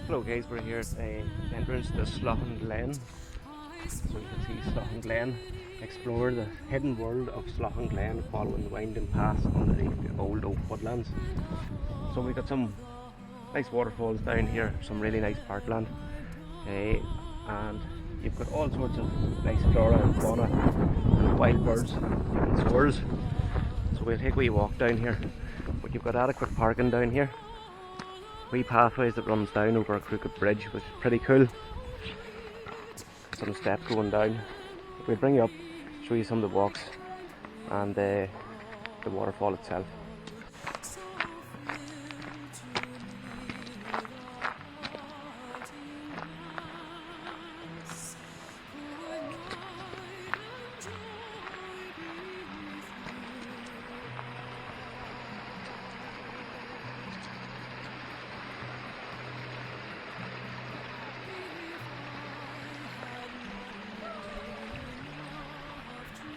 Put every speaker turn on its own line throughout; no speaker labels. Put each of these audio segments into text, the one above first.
Hello guys, we're here at the entrance to Sloughan Glen. So you can see Sloughan Glen, explore the hidden world of Sloughan Glen following the winding paths underneath the old oak woodlands. So we've got some nice waterfalls down here, some really nice parkland, and you've got all sorts of nice flora and fauna and wild birds and soars. So we'll take a wee walk down here, but you've got adequate parking down here. Wee pathways that runs down over a crooked bridge, which is pretty cool. Some steps going down. We'll bring you up, show you some of the walks and the waterfall itself.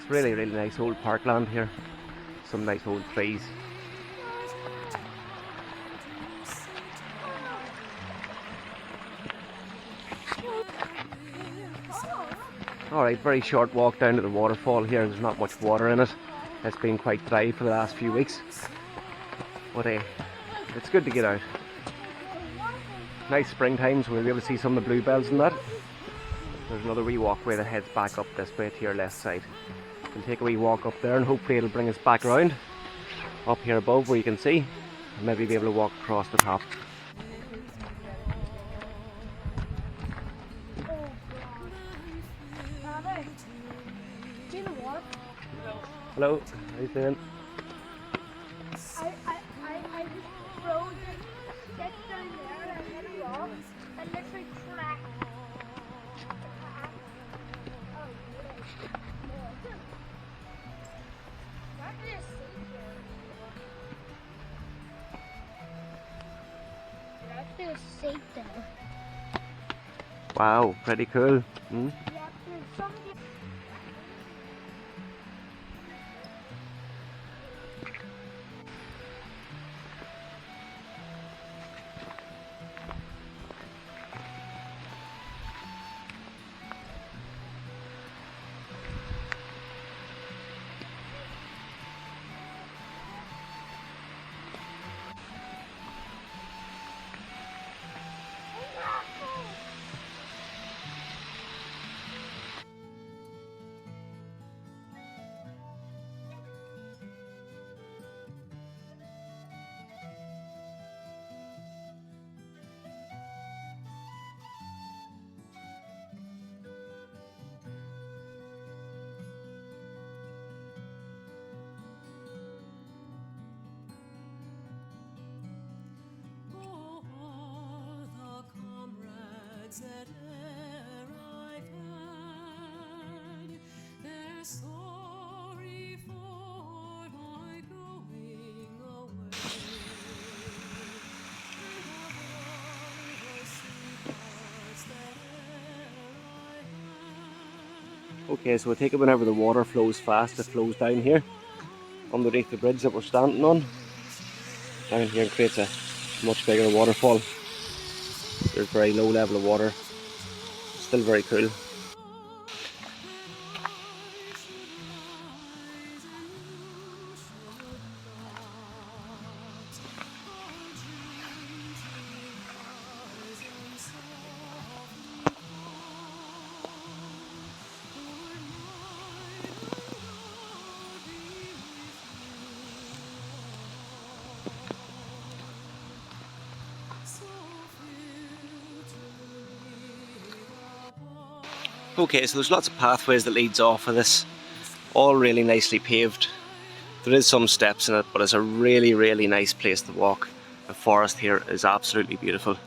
Really nice old parkland here, some nice old trees. Alright, very short walk down to the waterfall here. There's not much water in it. It's been quite dry for the last few weeks, but it's good to get out. Nice springtime, so we'll be able to see some of the bluebells and that. There's another wee walkway that heads back up this way to your left side. We'll take a wee walk up there and hopefully it'll bring us back around up here above where you can see, and maybe be able to walk across the top. Hello, how you doing?
I just froze it, get down there and hit a rock and literally cracked. There's a seat there.
Wow, pretty cool.
Yeah, there's something.
That e'er I've had, they're sorry for my going away, and of all the sweethearts that e'er I had.
Okay, so we'll take it whenever the water flows fast. It flows down here underneath the bridge that we're standing on. Down here and creates a much bigger waterfall. There's very low level of water, still very cool. Okay, so there's lots of pathways that leads off of this, all really nicely paved. There is some steps in it, but it's a really nice place to walk. The forest here is absolutely beautiful.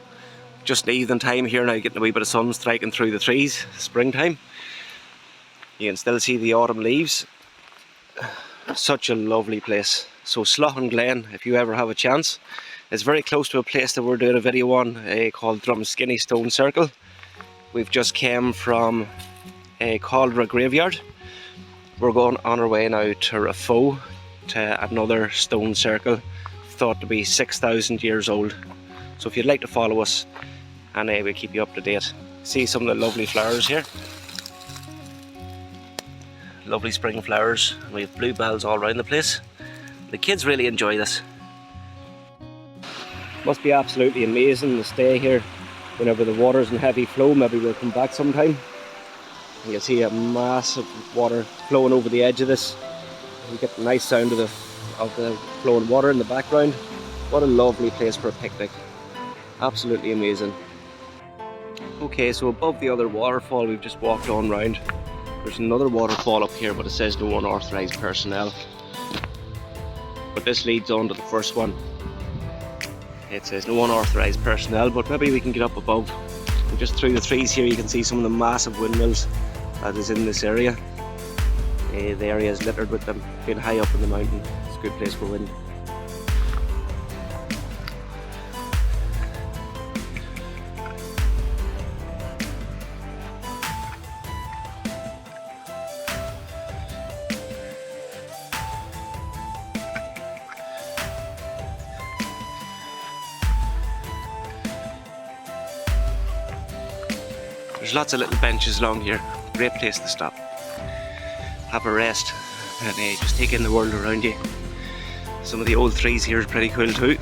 Just evening time here now, getting a wee bit of sun striking through the trees, springtime. You can still see the autumn leaves. Such a lovely place. So Sloughan Glen, if you ever have a chance, it's very close to a place that we're doing a video on called Drumquin Stone Circle. We've just came from Caldera Graveyard. We're going on our way now to Rafo, to another stone circle thought to be 6,000 years old. So if you'd like to follow us, and we'll keep you up to date. See some of the lovely flowers here. Lovely spring flowers. We have bluebells all around the place. The kids really enjoy this. Must be absolutely amazing to stay here whenever the water's in heavy flow. Maybe we'll come back sometime. You can see a massive water flowing over the edge of this. You get the nice sound of the flowing water in the background. What a lovely place for a picnic. Absolutely amazing. Okay, so above the other waterfall we've just walked on round. There's another waterfall up here, but it says no unauthorised personnel. But this leads on to the first one. It says no unauthorised personnel, but maybe we can get up above. And just through the trees here you can see some of the massive windmills that is in this area. The area is littered with them, being high up in the mountain. It's a good place for wind. There's lots of little benches along here. Great place to stop. Have a rest and just take in the world around you. Some of the old trees here are pretty cool too.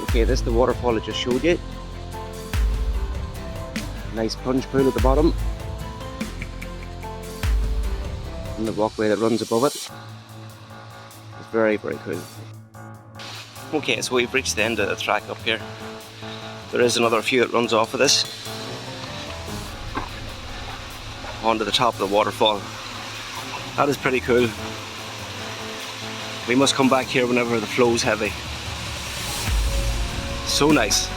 Okay, this is the waterfall I just showed you. Nice plunge pool at the bottom. And the walkway that runs above it. It's very, very cool. Okay, so we've reached the end of the track up here. There is another few that runs off of this onto the top of the waterfall. That is pretty cool. We must come back here whenever the flow's heavy. So nice.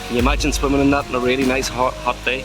Can you imagine swimming in that on a really nice hot day?